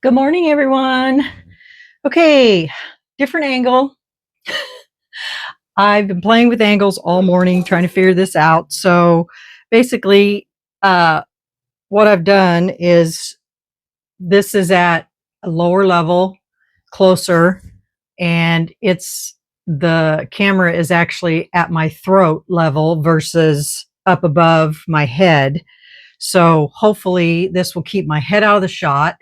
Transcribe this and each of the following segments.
Good morning, everyone. Okay, different angle. I've been playing with angles all morning trying to figure this out. So basically, what I've done is this is at a lower level, closer, and the camera is actually at my throat level versus up above my head. So hopefully this will keep my head out of the shot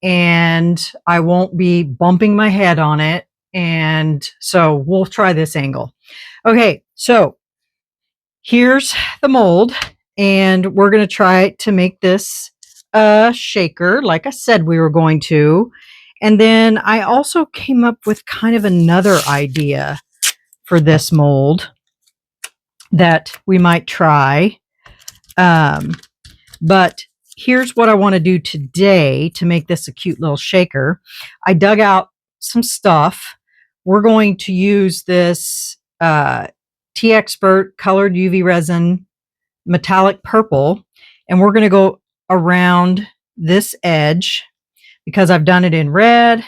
and I won't be bumping my head on it. And so we'll try this angle. Okay, so here's the mold, and we're going to try to make this a shaker, like I said we were going to. And then I also came up with kind of another idea for this mold that we might try. But here's what I want to do today to make this a cute little shaker. I dug out some stuff. We're going to use this TEEXPERT colored UV resin metallic purple, and we're going to go around this edge because I've done it in red.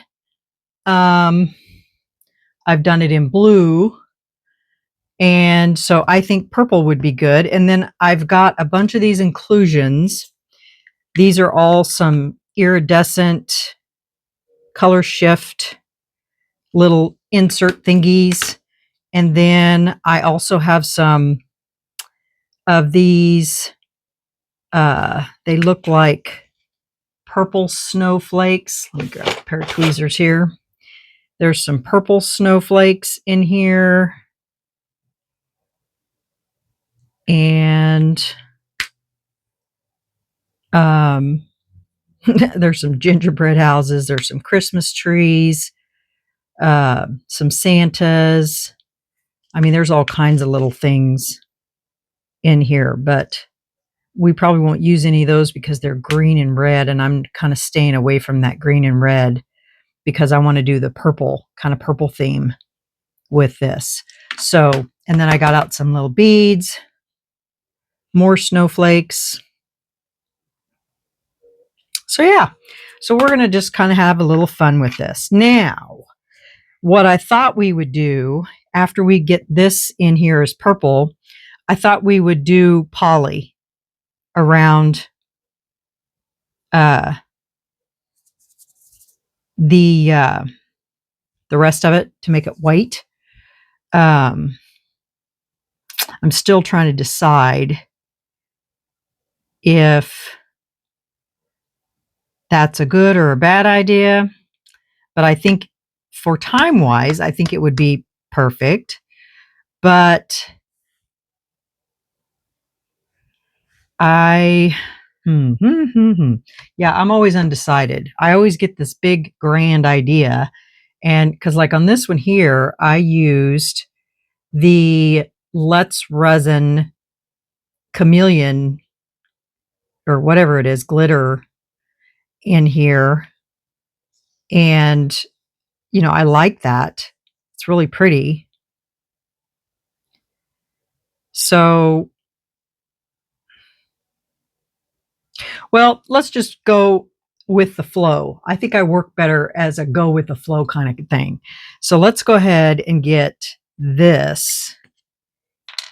I've done it in blue. And so I think purple would be good. And then I've got a bunch of these inclusions. These are all some iridescent color shift little insert thingies. And then I also have some of these. They look like purple snowflakes. Let me grab a pair of tweezers here. There's some purple snowflakes in here. And there's some gingerbread houses. There's some Christmas trees. Some Santas. I mean, there's all kinds of little things in here, but we probably won't use any of those because they're green and red, and I'm kind of staying away from that green and red because I want to do the purple, kind of purple theme with this. So, and then I got out some little beads, more snowflakes. So yeah, so we're going to just kind of have a little fun with this. Now, what I thought we would do after we get this in here as purple, I thought we would do poly around the rest of it to make it white. I'm still trying to decide if that's a good or a bad idea, but I think for time wise, I think it would be perfect. But yeah, I'm always undecided. I always get this big grand idea. And because like on this one here, I used the Let's Resin chameleon or whatever it is, glitter in here. And, you know, I like that. It's really pretty. So, well, let's just go with the flow. I think I work better as a go with the flow kind of thing. So let's go ahead and get this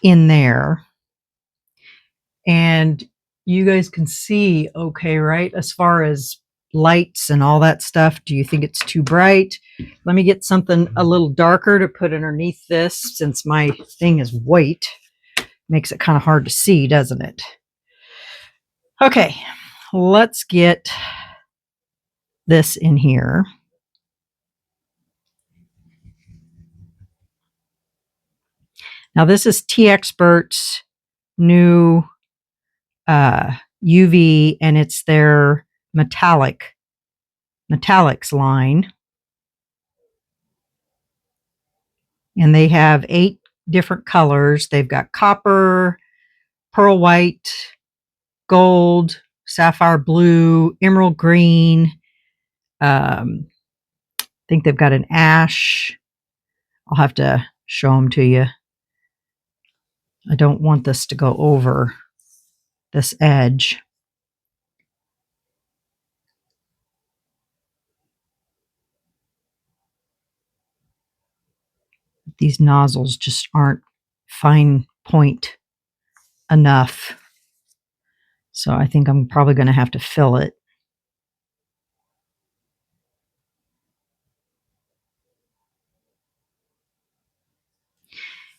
in there. And you guys can see okay, right? As far as lights and all that stuff, do you think it's too bright? Let me get something a little darker to put underneath this since my thing is white. Makes it kind of hard to see, doesn't it? Okay, let's get this in here. Now this is TEEXPERT's new UV, and it's their metallics line. And they have 8 different colors. They've got copper, pearl white, gold, sapphire blue, emerald green. I think they've got an ash. I'll have to show them to you. I don't want this to go over this edge. These nozzles just aren't fine point enough. So I think I'm probably going to have to fill it.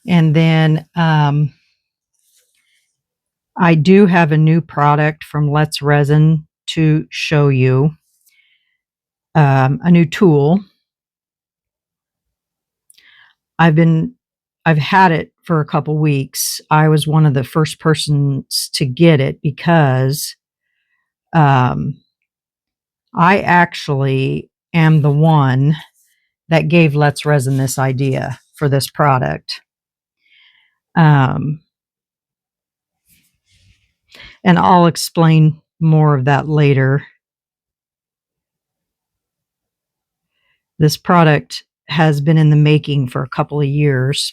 And then I do have a new product from Let's Resin to show you. A new tool. I've had it for a couple weeks. I was one of the first persons to get it because I actually am the one that gave Let's Resin this idea for this product. And I'll explain more of that later. This product has been in the making for a couple of years.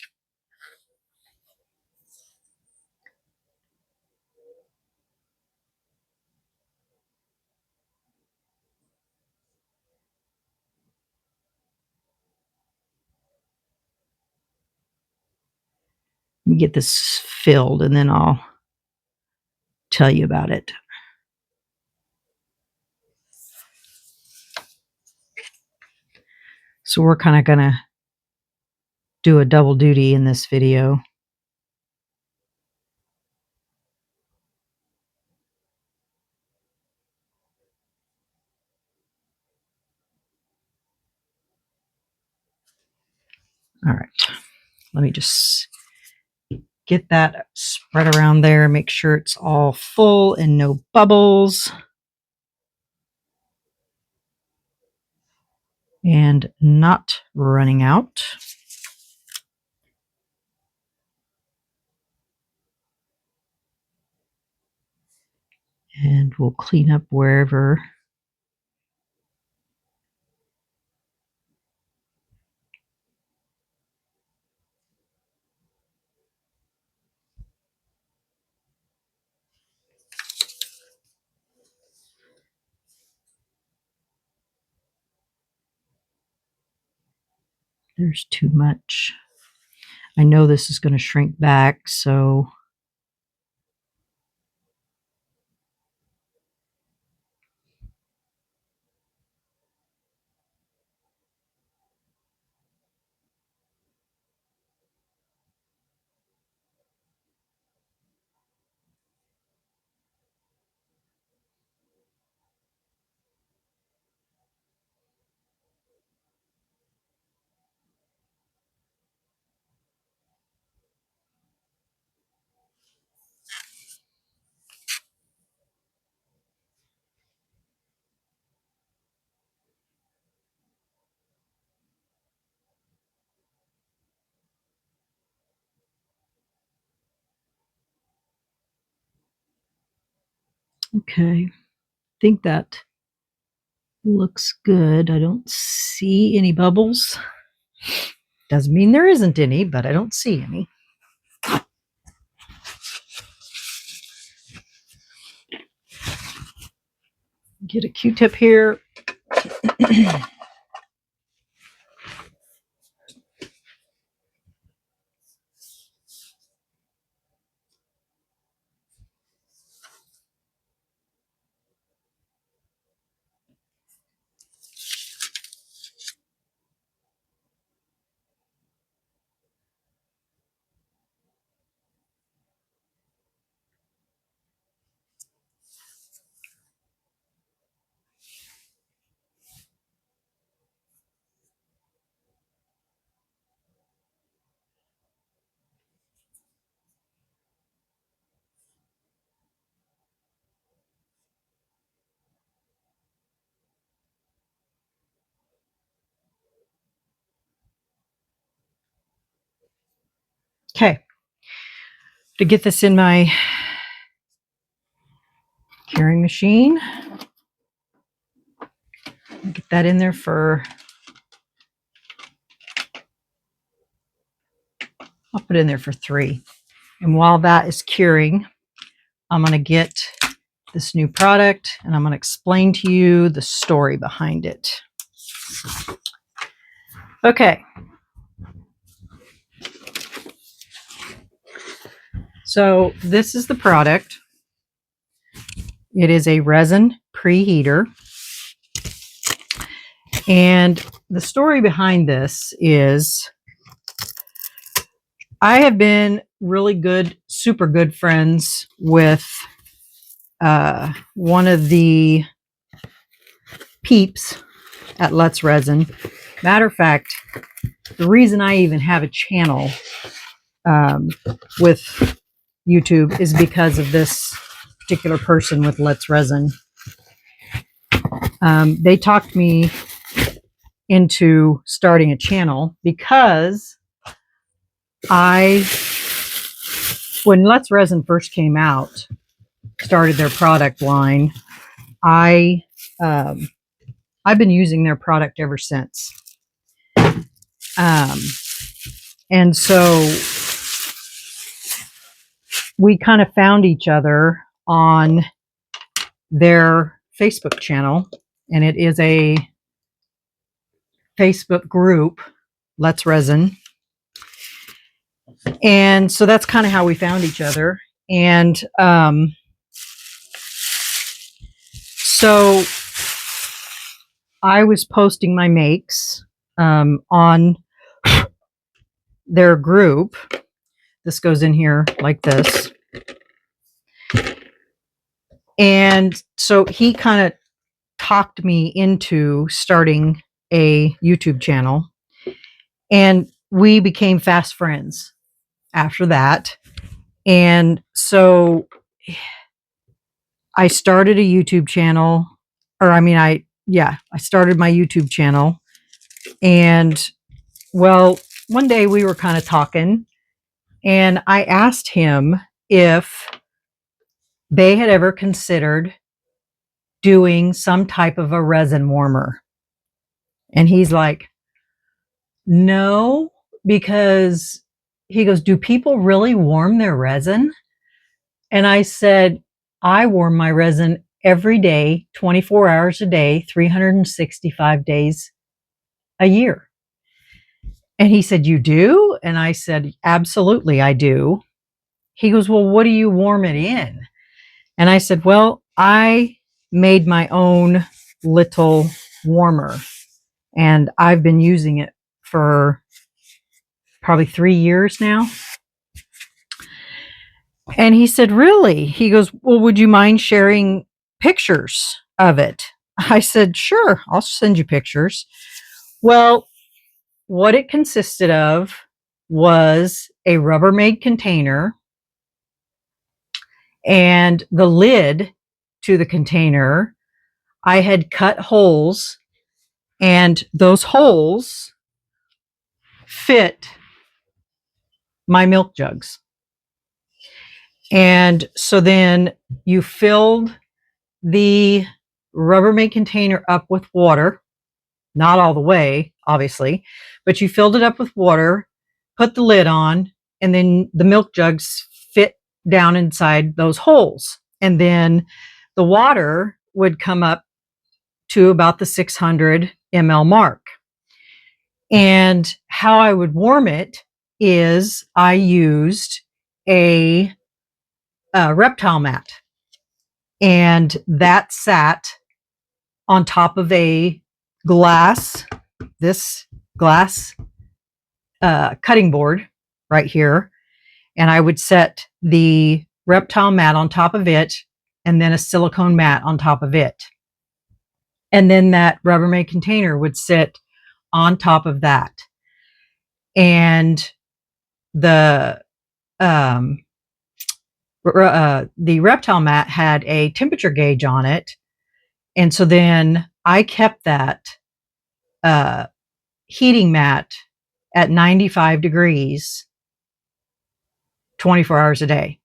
Let me get this filled and then I'll tell you about it. So we're kind of going to do a double duty in this video. All right, let me just get that spread around there, make sure it's all full and no bubbles. And not running out. And we'll clean up wherever. There's too much. I know this is going to shrink back, so okay. I think that looks good. I don't see any bubbles. Doesn't mean there isn't any, but I don't see any. Get a Q-tip here. Okay. To get this in my curing machine, get that in there for, I'll put it in there for 3. And while that is curing, I'm going to get this new product and I'm going to explain to you the story behind it. Okay. So this is the product. It is a resin preheater. And the story behind this is I have been really good, super good friends with one of the peeps at Let's Resin. Matter of fact, the reason I even have a channel with YouTube is because of this particular person with Let's Resin. They talked me into starting a channel because when Let's Resin first came out, started their product line, I've been using their product ever since. And so we kind of found each other on their Facebook channel, and it is a Facebook group, Let's Resin. And so that's kind of how we found each other. And so I was posting my makes on their group. This goes in here like this. And so he kind of talked me into starting a YouTube channel. And we became fast friends after that. And so I started a YouTube channel, I started my YouTube channel. And well, one day we were kind of talking, and I asked him if they had ever considered doing some type of a resin warmer. And he's like, no, because he goes, do people really warm their resin? And I said, I warm my resin every day, 24 hours a day, 365 days a year. And he said, you do? And I said, absolutely, I do. He goes, well, what do you warm it in? And I said, well, I made my own little warmer, and I've been using it for probably 3 years now. And he said, really? He goes, well, would you mind sharing pictures of it? I said, sure, I'll send you pictures. Well, what it consisted of was a Rubbermaid container, and the lid to the container, I had cut holes, and those holes fit my milk jugs. And so then you filled the Rubbermaid container up with water, not all the way, obviously, but you filled it up with water, put the lid on, and then the milk jugs fit down inside those holes. And then the water would come up to about the 600 ml mark. And how I would warm it is I used a reptile mat, and that sat on top of a glass cutting board right here. And I would set the reptile mat on top of it, and then a silicone mat on top of it. And then that Rubbermaid container would sit on top of that. And the reptile mat had a temperature gauge on it. And so then I kept that heating mat at 95 degrees 24 hours a day.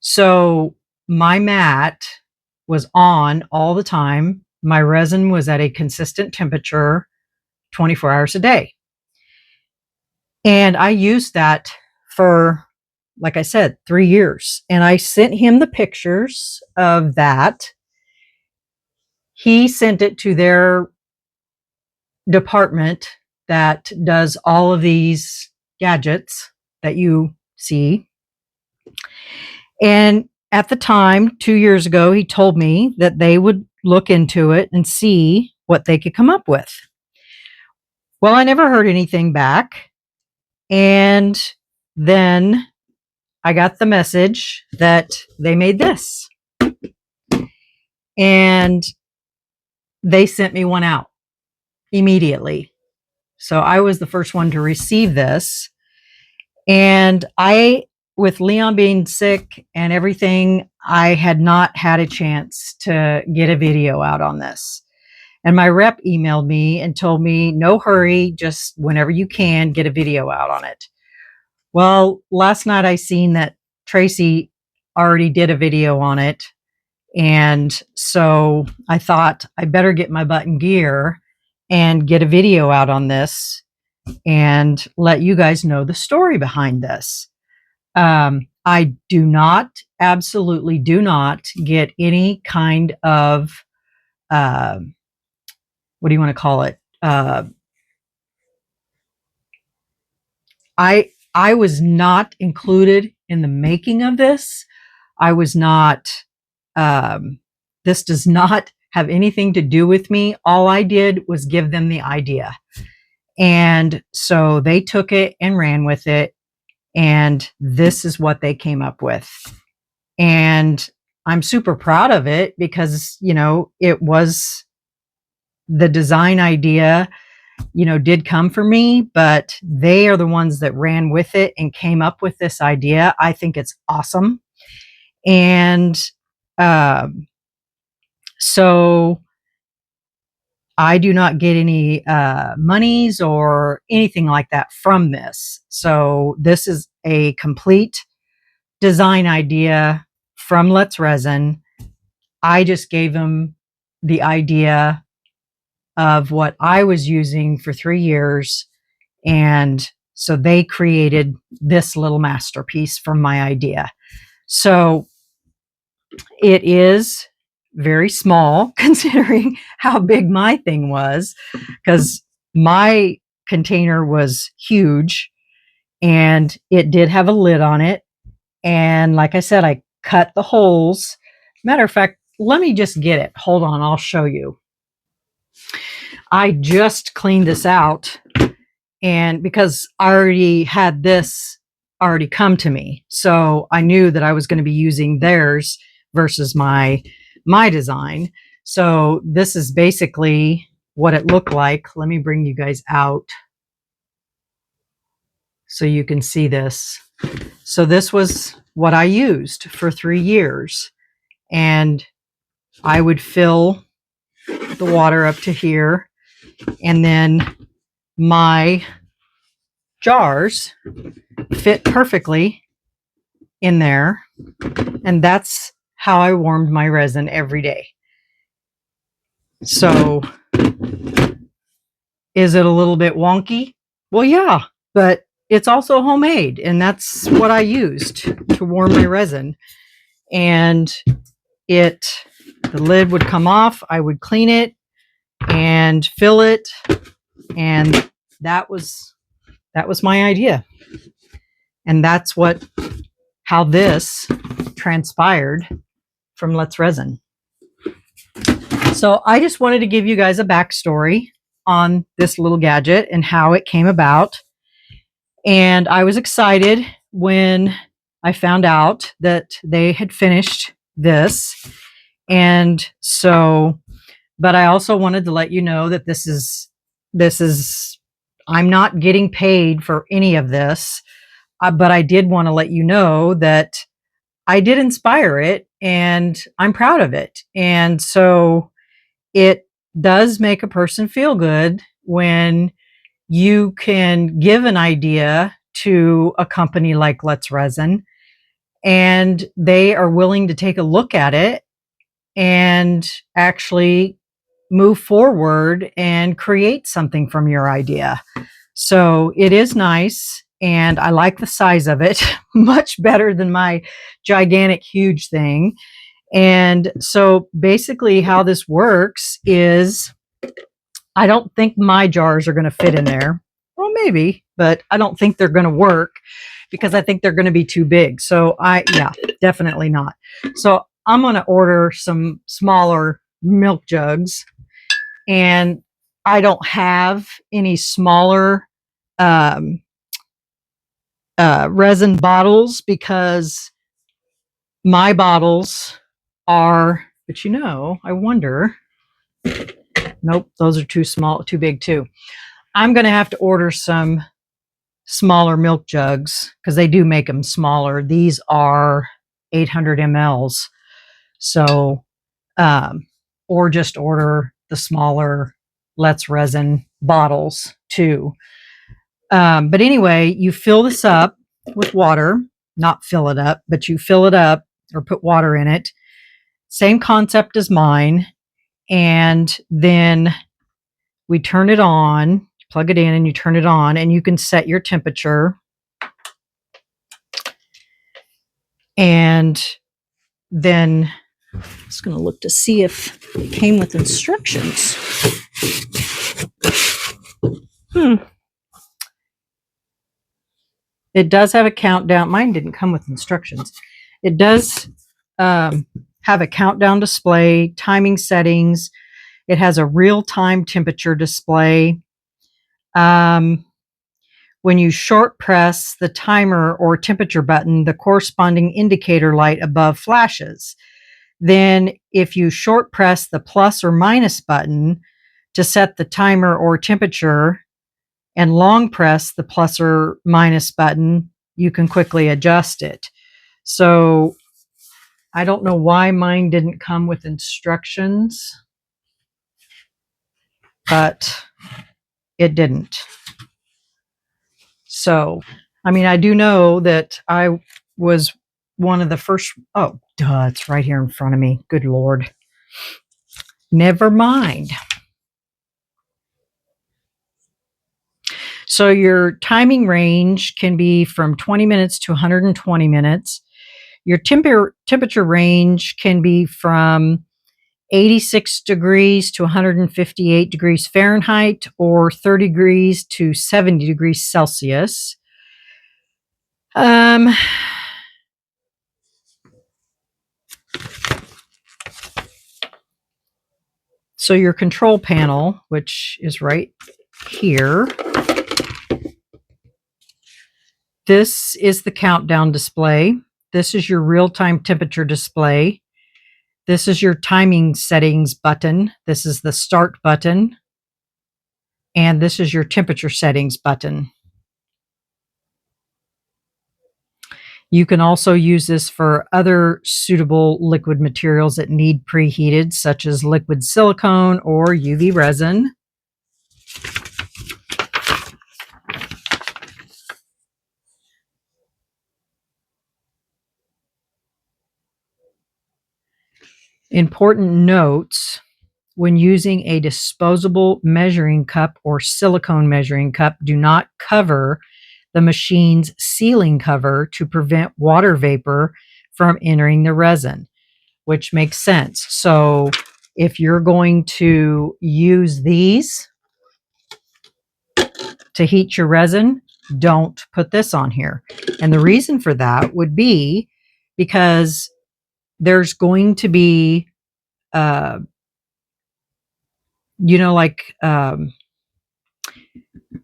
So my mat was on all the time. My resin was at a consistent temperature 24 hours a day. And I used that for, like I said, 3 years. And I sent him the pictures of that. He sent it to their department that does all of these gadgets that you see. And at the time, 2 years ago, he told me that they would look into it and see what they could come up with. Well, I never heard anything back. And then I got the message that they made this. And they sent me one out immediately. So I was the first one to receive this. And with Leon being sick and everything, I had not had a chance to get a video out on this. And my rep emailed me and told me, no hurry, just whenever you can, get a video out on it. Well, last night I seen that Tracy already did a video on it. And so I thought I better get my butt in gear and get a video out on this and let you guys know the story behind this. I do not, absolutely do not get any kind of, what do you want to call it? I was not included in the making of this. I was not, this does not have anything to do with me. All I did was give them the idea. And so they took it and ran with it. And this is what they came up with. And I'm super proud of it because, you know, it was the design idea, you know, did come from me, but they are the ones that ran with it and came up with this idea. I think it's awesome. And so I do not get any monies or anything like that from this. So this is a complete design idea from Let's Resin. I just gave them the idea of what I was using for 3 years. And so they created this little masterpiece from my idea. So it is very small considering how big my thing was, because my container was huge and it did have a lid on it. And like I said, I cut the holes. Matter of fact, let me just get it. Hold on, I'll show you. I just cleaned this out, and because I already had this already come to me, so I knew that I was going to be using theirs versus my design. So this is basically what it looked like. Let me bring you guys out so you can see this. So this was what I used for 3 years, and I would fill the water up to here, and then my jars fit perfectly in there, and that's how I warmed my resin every day. So is it a little bit wonky? Well, yeah, but it's also homemade, and that's what I used to warm my resin. And the lid would come off, I would clean it and fill it, and that was my idea. And that's how this transpired from Let's Resin. So I just wanted to give you guys a backstory on this little gadget and how it came about. And I was excited when I found out that they had finished this. And so, but I also wanted to let you know that this is, I'm not getting paid for any of this. But I did want to let you know that I did inspire it, and I'm proud of it. And so it does make a person feel good when you can give an idea to a company like Let's Resin, and they are willing to take a look at it and actually move forward and create something from your idea. So it is nice, and I like the size of it much better than my gigantic, huge thing. And so basically how this works is, I don't think my jars are going to fit in there. Well, maybe, but I don't think they're going to work. because I think they're going to be too big. So yeah, definitely not. So I'm going to order some smaller milk jugs, and I don't have any smaller resin bottles because my bottles are, but I wonder, nope, those are too small, too big too. I'm going to have to order some smaller milk jugs because they do make them smaller. These are 800 mLs. So, or just order the smaller Let's Resin bottles too. But anyway, you fill this up with water, not fill it up, but you fill it up or put water in it. Same concept as mine. And then we turn it on, plug it in and you turn it on, and you can set your temperature. And then I'm just going to look to see if it came with instructions. It does have a countdown. Mine didn't come with instructions. It does have a countdown display, timing settings. It has a real-time temperature display. When you short press the timer or temperature button, the corresponding indicator light above flashes. Then if you short press the plus or minus button to set the timer or temperature and long press the plus or minus button, you can quickly adjust it. So I don't know why mine didn't come with instructions, but it didn't. So, I mean, I do know that I was one of the first. Oh, duh, it's right here in front of me. Good Lord. Never mind. So your timing range can be from 20 minutes to 120 minutes. Your temperature range can be from 86 degrees to 158 degrees Fahrenheit, or 30 degrees to 70 degrees Celsius. So your control panel, which is right here, this is the countdown display. This is your real-time temperature display. This is your timing settings button. This is the start button. And this is your temperature settings button. You can also use this for other suitable liquid materials that need preheated, such as liquid silicone or UV resin. Important notes: when using a disposable measuring cup or silicone measuring cup, do not cover the machine's sealing cover to prevent water vapor from entering the resin, which makes sense. So if you're going to use these to heat your resin, don't put this on here. And the reason for that would be because there's going to be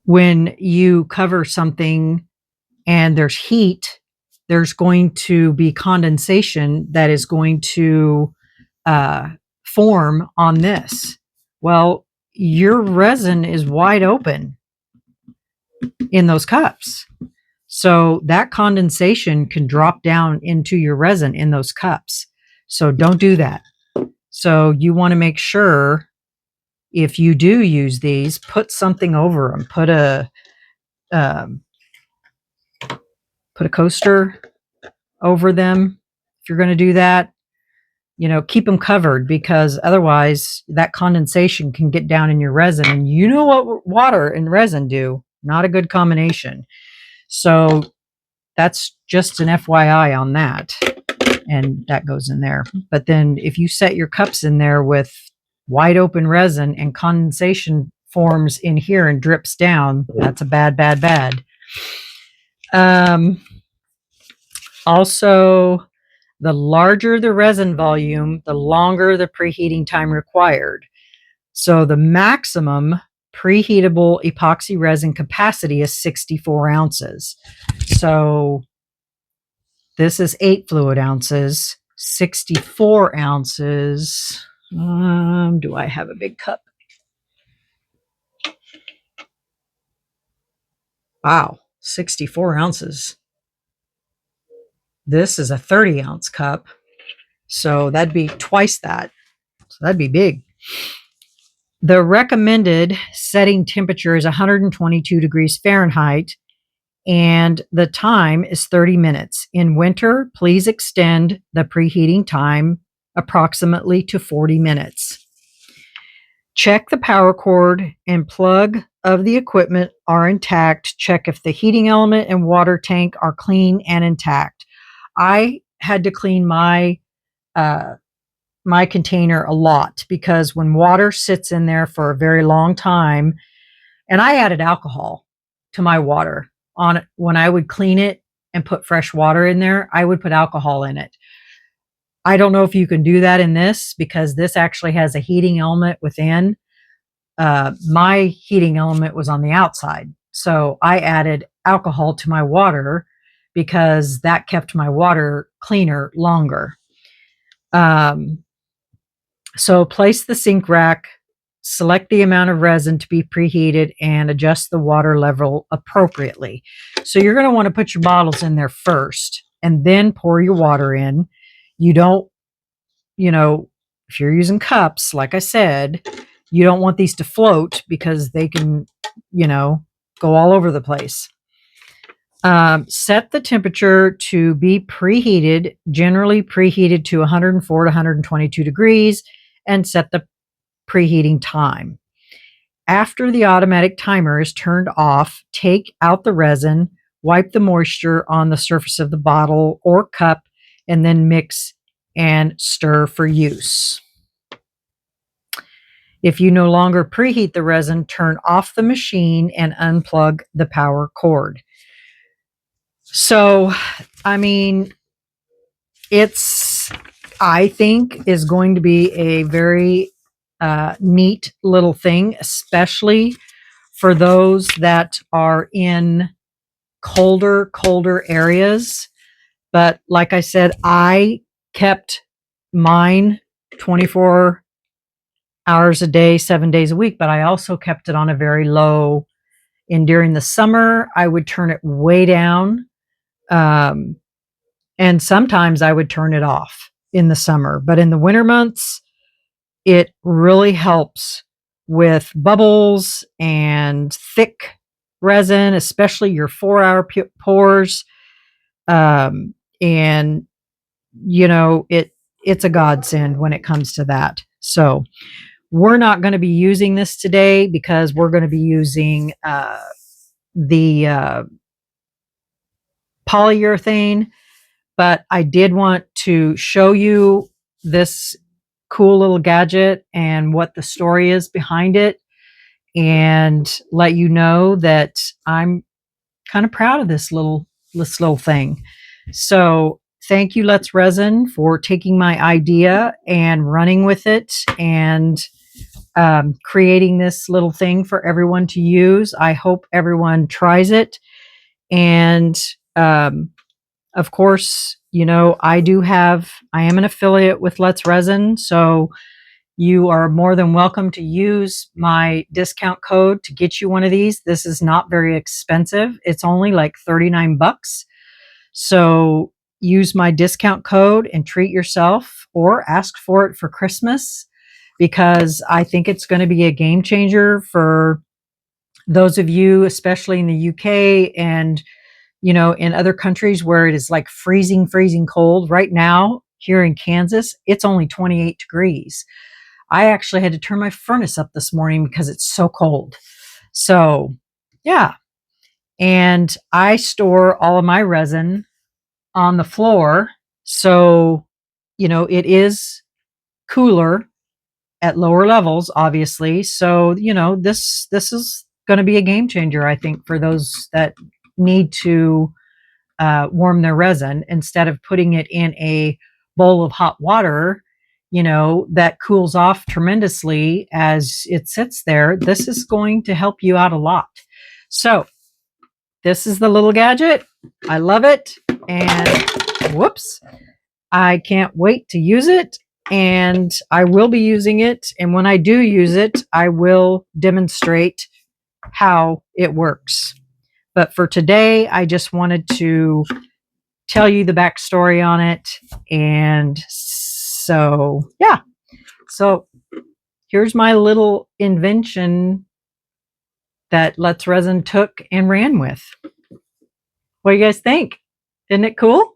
when you cover something and there's heat, there's going to be condensation that is going to form on this. Well, your resin is wide open in those cups. So that condensation can drop down into your resin in those cups. So don't do that. So you want to make sure, if you do use these, put something over them. Put a coaster over them. If you're going to do that, keep them covered, because otherwise that condensation can get down in your resin, and you know what water and resin do. Not a good combination. So that's just an FYI on that. And that goes in there. But then if you set your cups in there with wide open resin and condensation forms in here and drips down, that's a bad, bad, bad. Also, the larger the resin volume, the longer the preheating time required. So the maximum preheatable epoxy resin capacity is 64 ounces. So this is 8 fluid ounces, 64 ounces. Do I have a big cup? Wow, 64 ounces. This is a 30-ounce cup. So that'd be twice that. So that'd be big. The recommended setting temperature is 122 degrees Fahrenheit, and the time is 30 minutes. In winter, please extend the preheating time approximately to 40 minutes. Check the power cord and plug of the equipment are intact. Check if the heating element and water tank are clean and intact. I had to clean my my container a lot because when water sits in there for a very long time, and I added alcohol to my water on it when I would clean it and put fresh water in there, I would put alcohol in it. I don't know if you can do that in this because this actually has a heating element within. My heating element was on the outside. So I added alcohol to my water because that kept my water cleaner longer. So place the sink rack, select the amount of resin to be preheated, and adjust the water level appropriately. So you're going to want to put your bottles in there first and then pour your water in. You don't, if you're using cups, like I said, you don't want these to float because they can, go all over the place. Set the temperature to be preheated, generally preheated to 104 to 122 degrees, and set the preheating time. After the automatic timer is turned off, take out the resin, wipe the moisture on the surface of the bottle or cup, and then mix and stir for use. If you no longer preheat the resin, turn off the machine and unplug the power cord. So, I mean, I think is going to be a very neat little thing, especially for those that are in colder areas. But like I said, I kept mine 24 hours a day, 7 days a week, but I also kept it on a very low. And during the summer, I would turn it way down. And sometimes I would turn it off in the summer. But in the winter months, it really helps with bubbles and thick resin, especially your 4-hour pours. And it's a godsend when it comes to that. So we're not going to be using this today because we're going to be using the polyurethane. But I did want to show you this cool little gadget and what the story is behind it, and let you know that I'm kind of proud of this little thing. So thank you, Let's Resin, for taking my idea and running with it and creating this little thing for everyone to use. I hope everyone tries it. And of course, I am an affiliate with Let's Resin, so you are more than welcome to use my discount code to get you one of these. This is not very expensive. It's only like 39 bucks. So use my discount code and treat yourself or ask for it for Christmas, because I think it's going to be a game changer for those of you, especially in the UK and in other countries where it is like freezing cold. Right now, here in Kansas, it's only 28 degrees. I actually had to turn my furnace up this morning because it's so cold. So, yeah. And I store all of my resin on the floor. So, it is cooler at lower levels, obviously. So, this is going to be a game changer, I think, for those that need to warm their resin instead of putting it in a bowl of hot water, that cools off tremendously as it sits there. This is going to help you out a lot. So this is the little gadget. I love it. And whoops, I can't wait to use it. And I will be using it. And when I do use it, I will demonstrate how it works. But for today, I just wanted to tell you the backstory on it. And so, yeah. So here's my little invention that Let's Resin took and ran with. What do you guys think? Isn't it cool?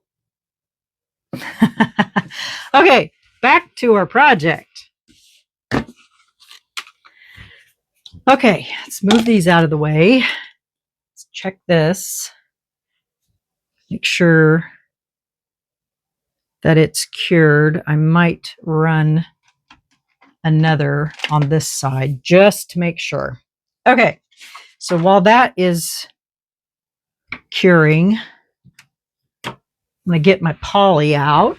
Okay, back to our project. Okay, let's move these out of the way. Let's check this. Make sure that it's cured. I might run another on this side just to make sure. Okay, so while that is curing, I'm going to get my poly out.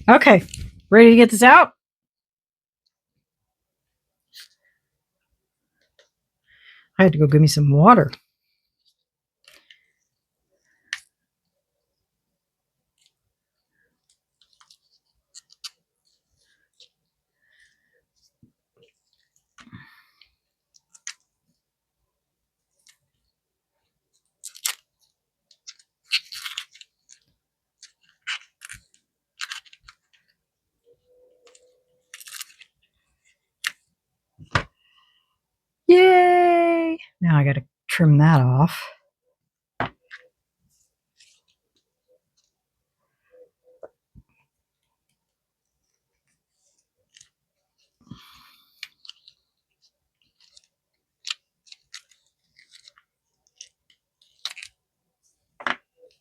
Okay, ready to get this out? I had to go get me some water. Yay! Now I got to trim that off.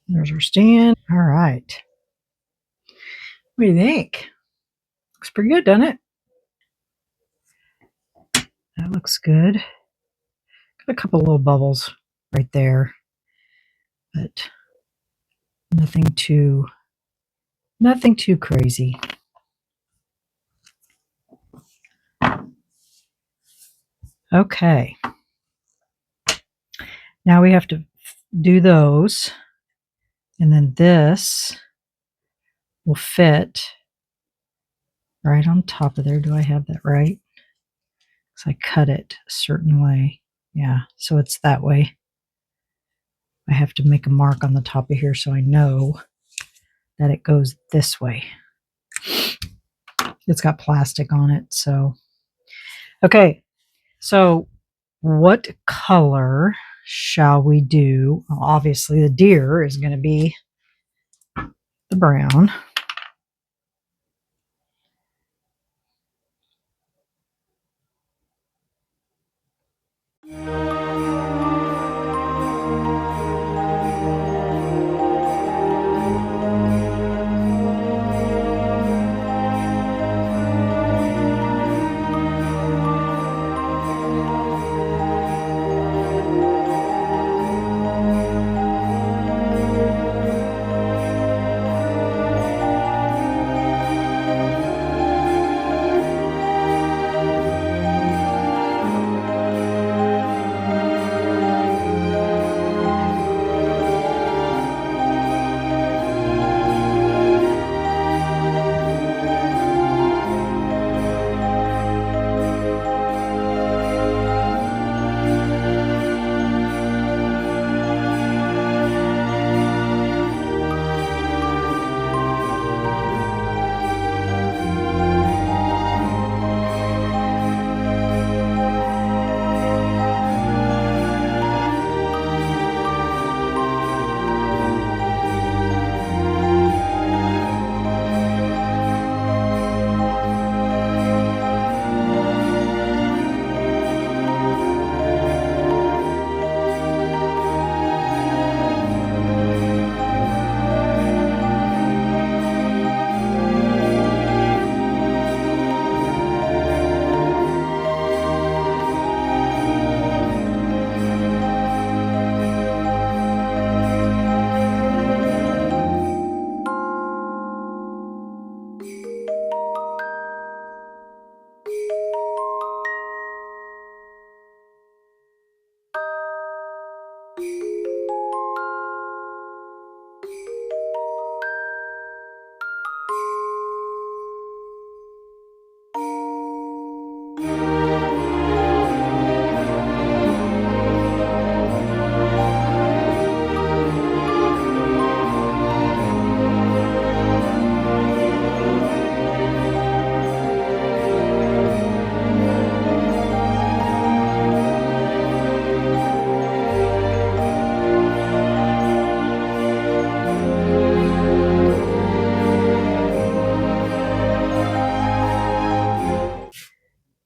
There's our stand. All right. What do you think? Looks pretty good, doesn't it? That looks good. Got a couple little bubbles right there, but nothing too crazy. Okay. Now we have to do those, and then this will fit right on top of there. Do I have that right? Because I cut it a certain way. Yeah, so it's that way. I have to make a mark on the top of here so I know that it goes this way. It's got plastic on it, so. Okay, so what color shall we do? Well, obviously the deer is going to be the brown.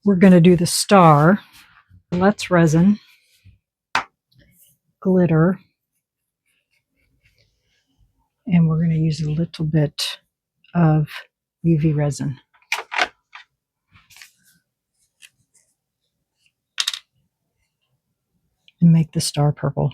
We're going to do the star. Let's resin, glitter, and we're going to use a little bit of UV resin. And make the star purple.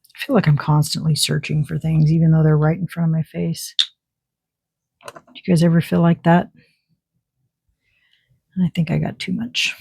I feel like I'm constantly searching for things, even though they're right in front of my face. Do you guys ever feel like that? I think I got too much.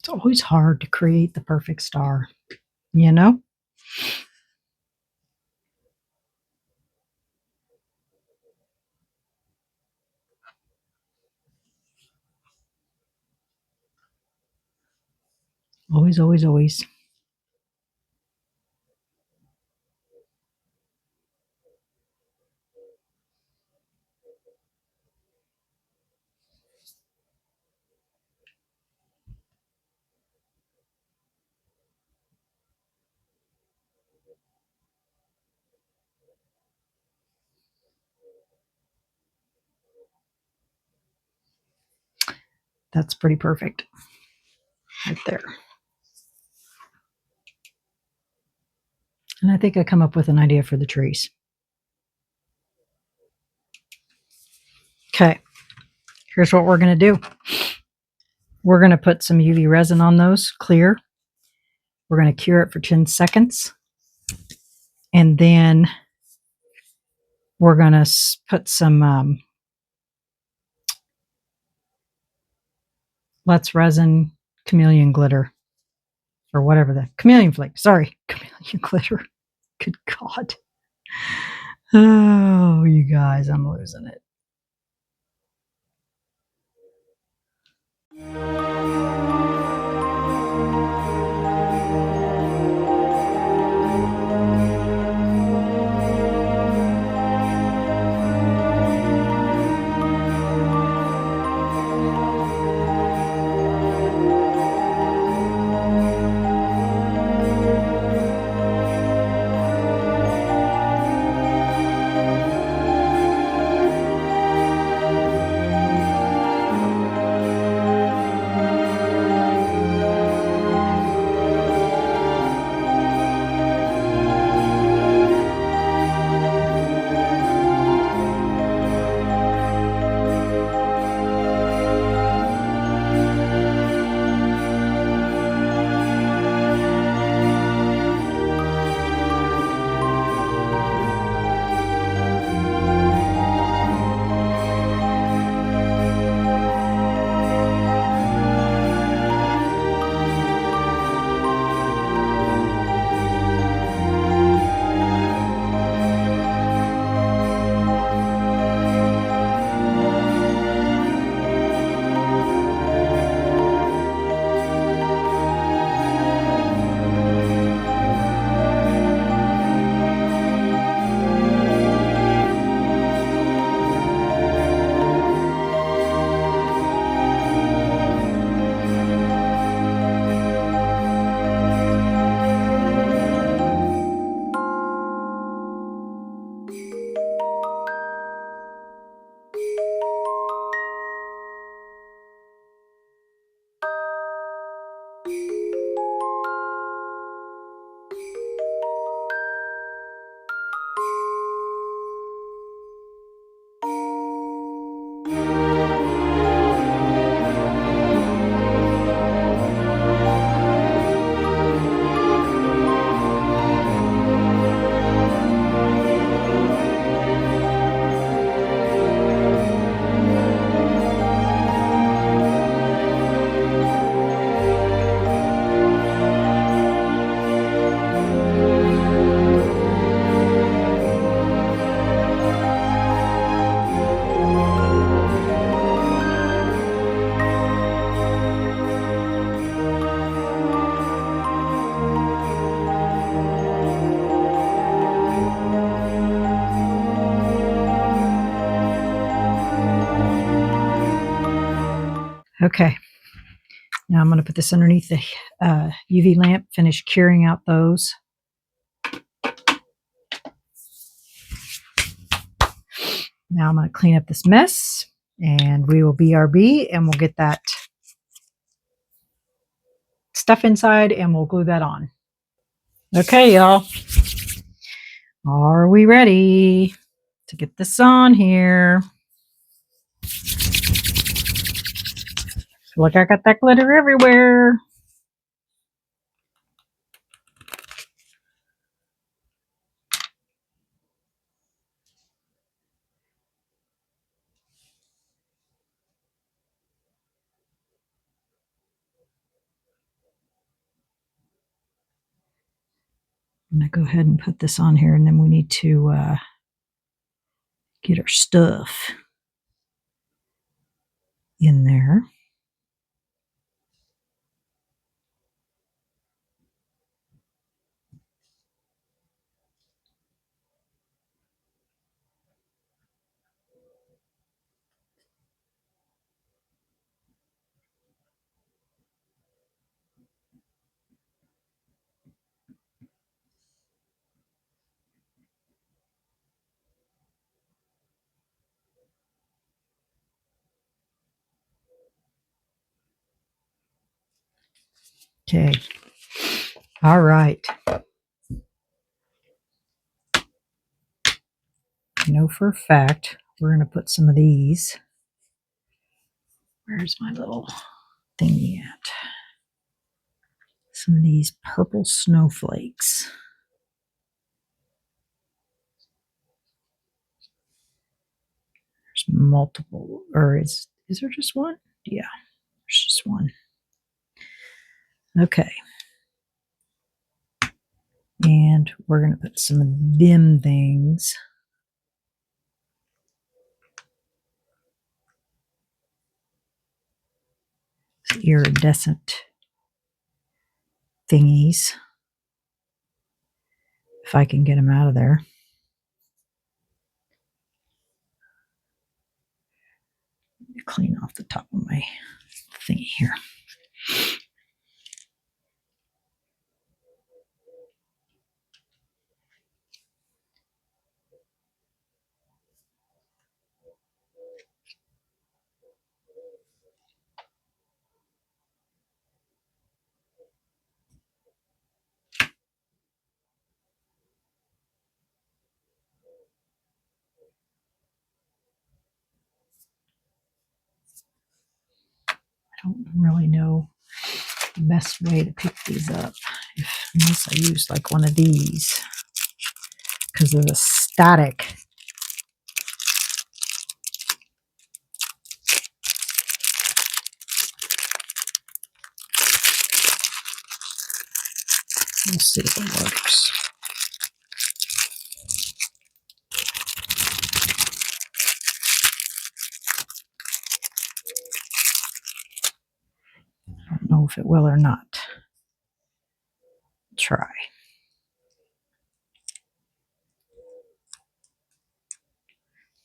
It's always hard to create the perfect star, you know? Always, always, always. That's pretty perfect right there. And I think I come up with an idea for the trees. Okay, here's what we're going to do. We're going to put some UV resin on those, clear. We're going to cure it for 10 seconds. And then we're going to put some Let's Resin chameleon glitter. Or whatever the chameleon flake. Sorry, chameleon glitter. Good God. Oh, you guys, I'm losing it. Okay, now I'm going to put this underneath the UV lamp, finish curing out those. Now I'm going to clean up this mess, and we will BRB, and we'll get that stuff inside, and we'll glue that on. Okay, y'all. Are we ready to get this on here? Look, I got that glitter everywhere. I'm going to go ahead and put this on here, and then we need to get our stuff in there. Okay. All right. I know for a fact we're going to put some of these. Where's my little thingy at? Some of these purple snowflakes. There's multiple, or is there just one? Yeah, there's just one. Okay. And we're going to put some of them things. Iridescent thingies. If I can get them out of there. Clean off the top of my thingy here. I don't really know the best way to pick these up, unless I use like one of these, because of the static. We'll see if it works. I don't know if it will or not. Try.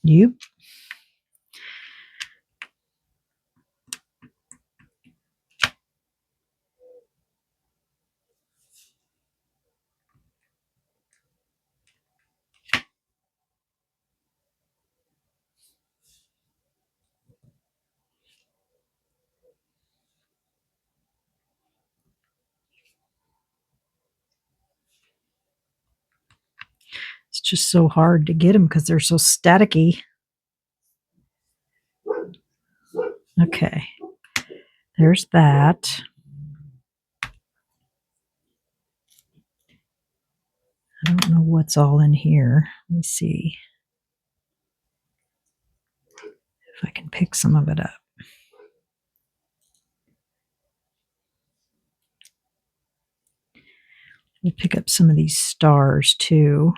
Yep. It's just so hard to get them because they're so staticky. Okay. There's that. I don't know what's all in here. Let me see if I can pick some of it up. We'll pick up some of these stars too.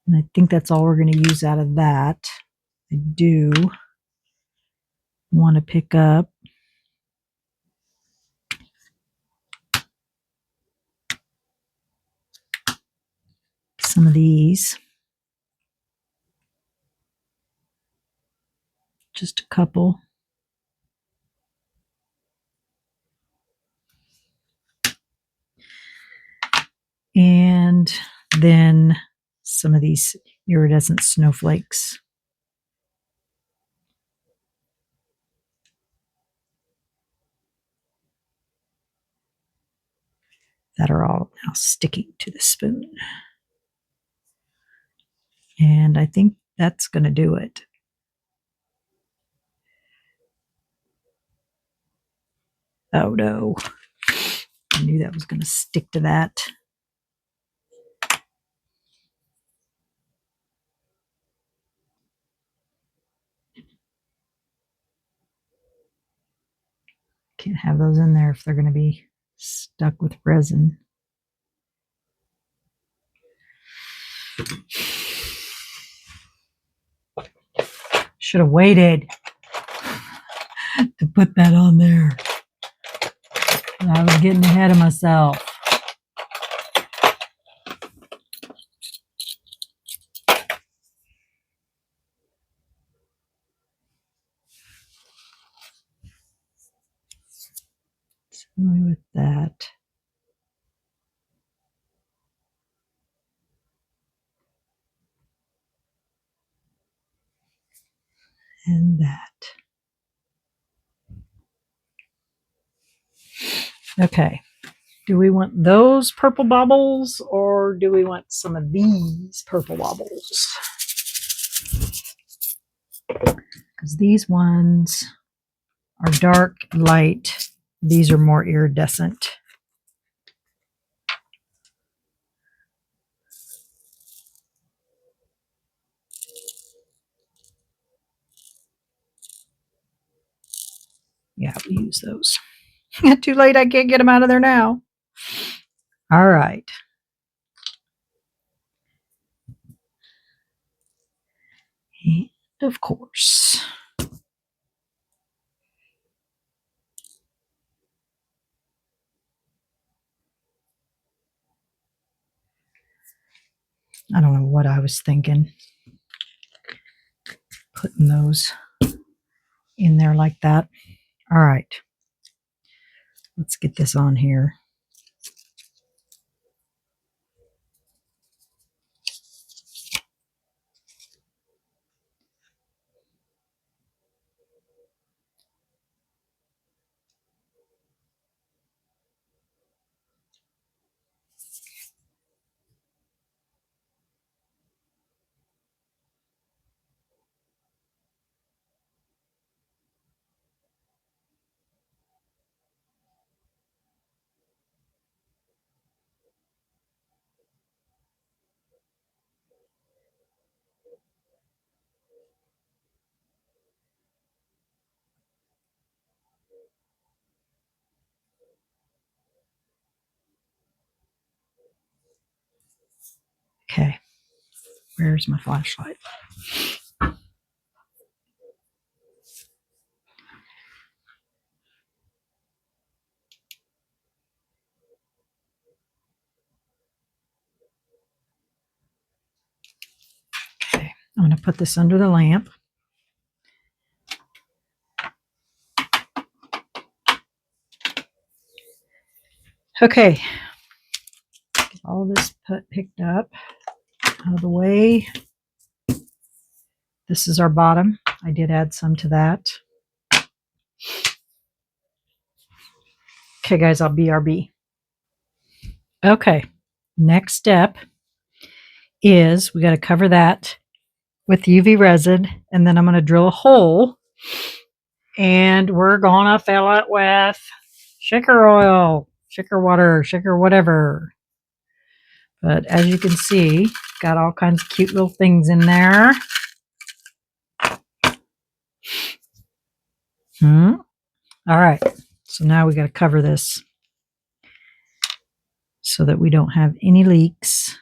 And I think that's all we're going to use out of that. I do want to pick up some of these. Just a couple. And then some of these iridescent snowflakes. That are all now sticking to the spoon. And I think that's going to do it. Oh no. I knew that was going to stick to that. Can't have those in there if they're going to be stuck with resin. Should have waited to put that on there. I was getting ahead of myself. With that. And that. Okay. Do we want those purple baubles or do we want some of these purple baubles? Because these ones are dark, light. These are more iridescent. Yeah, we use those. Too late, I can't get them out of there now. All right. And of course. I don't know what I was thinking. Putting those in there like that. All right. Let's get this on here. Okay. Where's my flashlight? Okay. I'm going to put this under the lamp. Okay. Get all this picked up out of the way. This is our bottom. I did add some to that. Okay, guys, I'll BRB. Okay, next step is we got to cover that with UV resin, and then I'm going to drill a hole, and we're going to fill it with shaker oil, shaker water, shaker whatever. But as you can see, got all kinds of cute little things in there. All right, so now we got to cover this so that we don't have any leaks.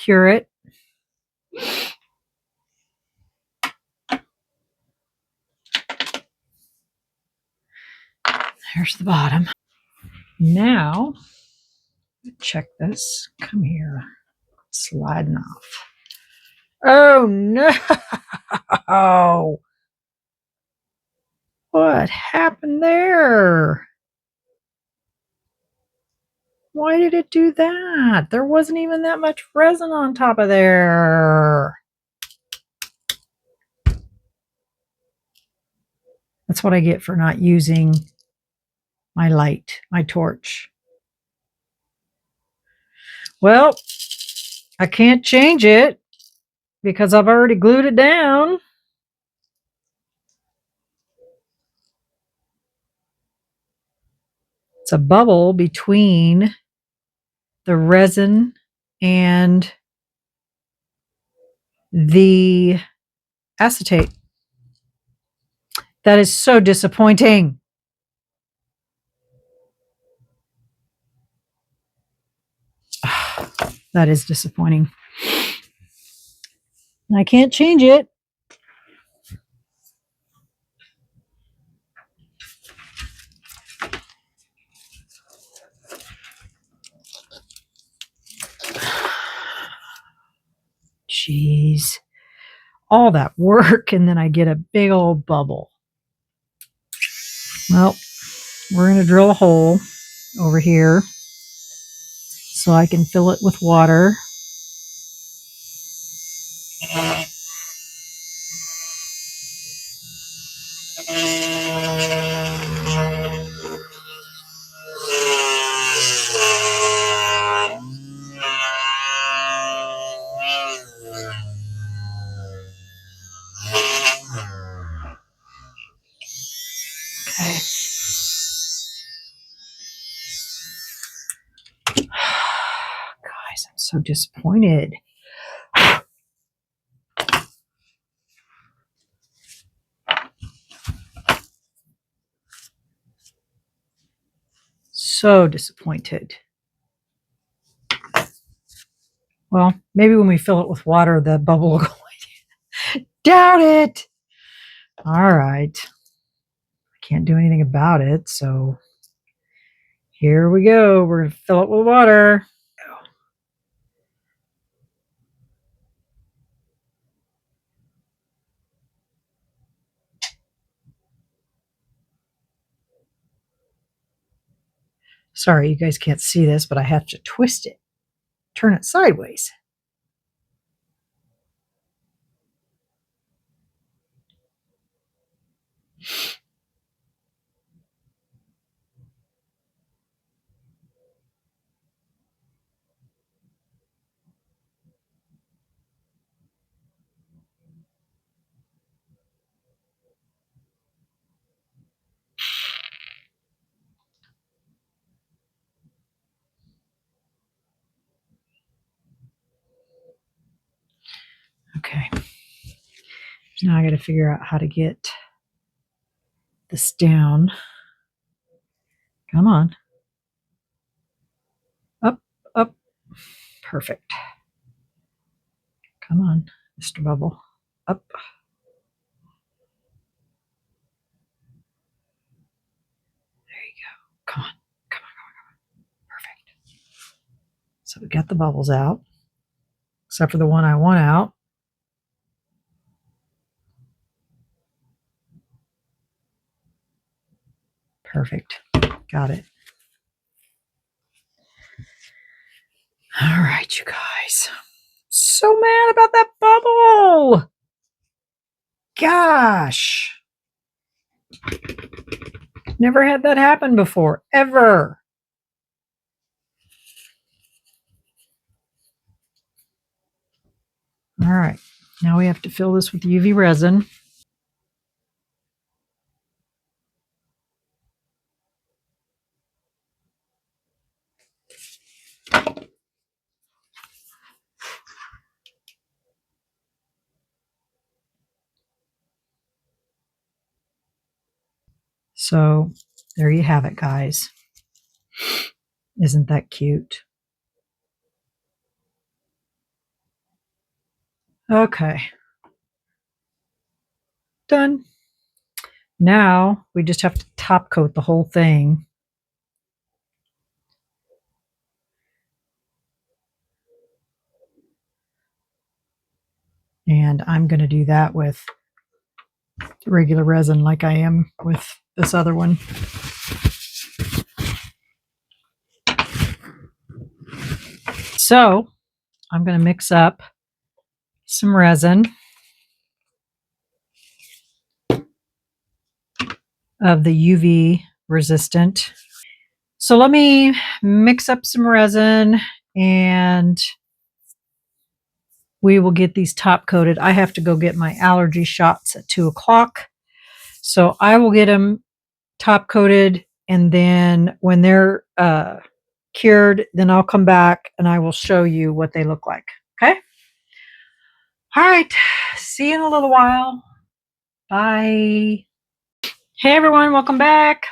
cure it. There's the bottom. Now, check this. Come here. Sliding off. Oh no! What happened there? Why did it do that? There wasn't even that much resin on top of there. That's what I get for not using my light, my torch. Well, I can't change it because I've already glued it down. It's a bubble between the resin and the acetate. That is so disappointing. That is disappointing. I can't change it. Jeez. All that work and then I get a big old bubble. Well, we're going to drill a hole over here so I can fill it with water. Okay. Guys, I'm so disappointed. So disappointed. Well, maybe when we fill it with water, the bubble will go away. Doubt it. All right. I can't do anything about it, so here we go. We're going to fill it with water. Sorry, you guys can't see this, but I have to twist it, turn it sideways. Okay. Now I got to figure out how to get this down. Come on. Up, up. Perfect. Come on, Mr. Bubble. Up. There you go. Come on. Come on, come on, come on. Perfect. So we got the bubbles out, except for the one I want out. Perfect. Got it. All right, you guys. So mad about that bubble. Gosh. Never had that happen before, ever. All right. Now we have to fill this with UV resin. So there you have it, guys. Isn't that cute? Okay. Done. Now we just have to top coat the whole thing. And I'm going to do that with regular resin like I am with this other one. So I'm going to mix up some resin of the UV resistant. So let me mix up some resin and we will get these top coated. I have to go get my allergy shots at 2 o'clock. So I will get them top coated, and then when they're cured, then I'll come back and I will show you what they look like. Okay? All right. See you in a little while. Bye. Hey everyone, welcome back.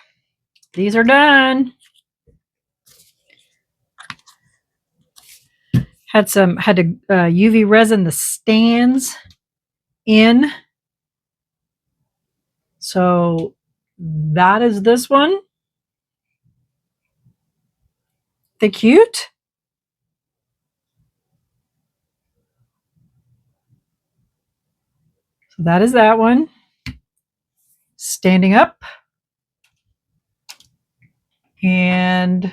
These are done. Had to UV resin the stands in. So that is this one. They cute? So that is that one. Standing up. And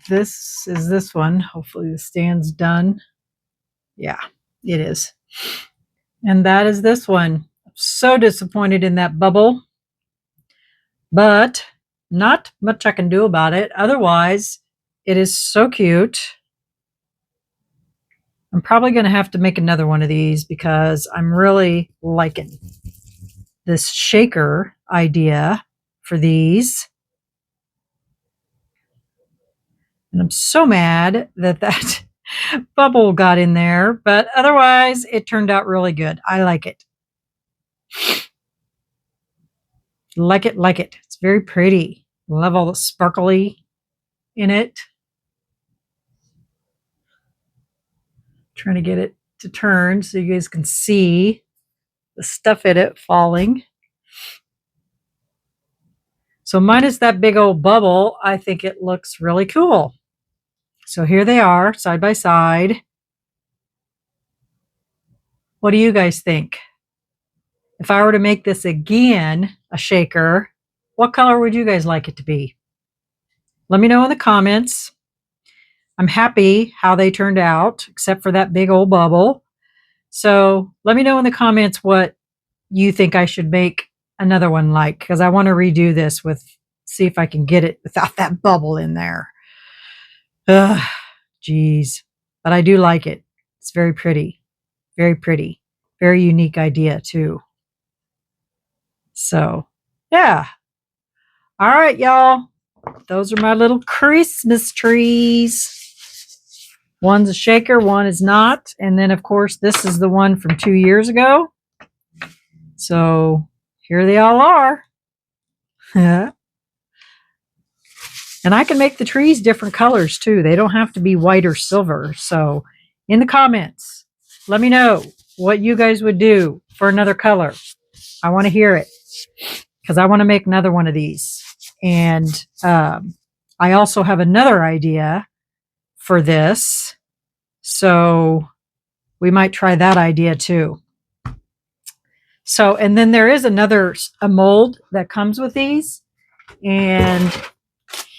this is this one. Hopefully the stand's done. Yeah, it is. And that is this one. I'm so disappointed in that bubble, but not much I can do about it. Otherwise, it is so cute. I'm probably going to have to make another one of these because I'm really liking this shaker idea for these. And I'm so mad that that bubble got in there, but otherwise it turned out really good. I like it. Like it, like it. It's very pretty. Love all the sparkly in it. Trying to get it to turn so you guys can see the stuff in it falling. So minus that big old bubble, I think it looks really cool. So here they are, side by side. What do you guys think? If I were to make this again, a shaker, what color would you guys like it to be? Let me know in the comments. I'm happy how they turned out, except for that big old bubble. So let me know in the comments what you think I should make another one like, because I want to redo this with, see if I can get it without that bubble in there. Ugh, geez. But I do like it. It's very pretty. Very pretty. Very unique idea too. So, yeah. All right, y'all. Those are my little Christmas trees. One's a shaker, one is not. And then, of course, this is the one from 2 years ago. So here they all are. And I can make the trees different colors too. They don't have to be white or silver. So in the comments, let me know what you guys would do for another color. I want to hear it because I want to make another one of these. And I also have another idea for this. So we might try that idea too. So, and then there is a mold that comes with these, and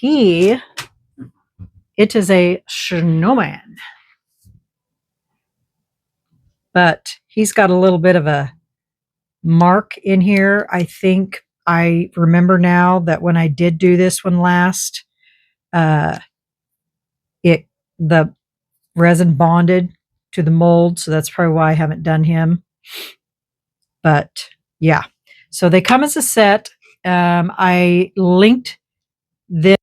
it is a snowman, but he's got a little bit of a mark in here. I think I remember now that when I did do this one last, the resin bonded to the mold, so that's probably why I haven't done him. But yeah, so they come as a set. I linked this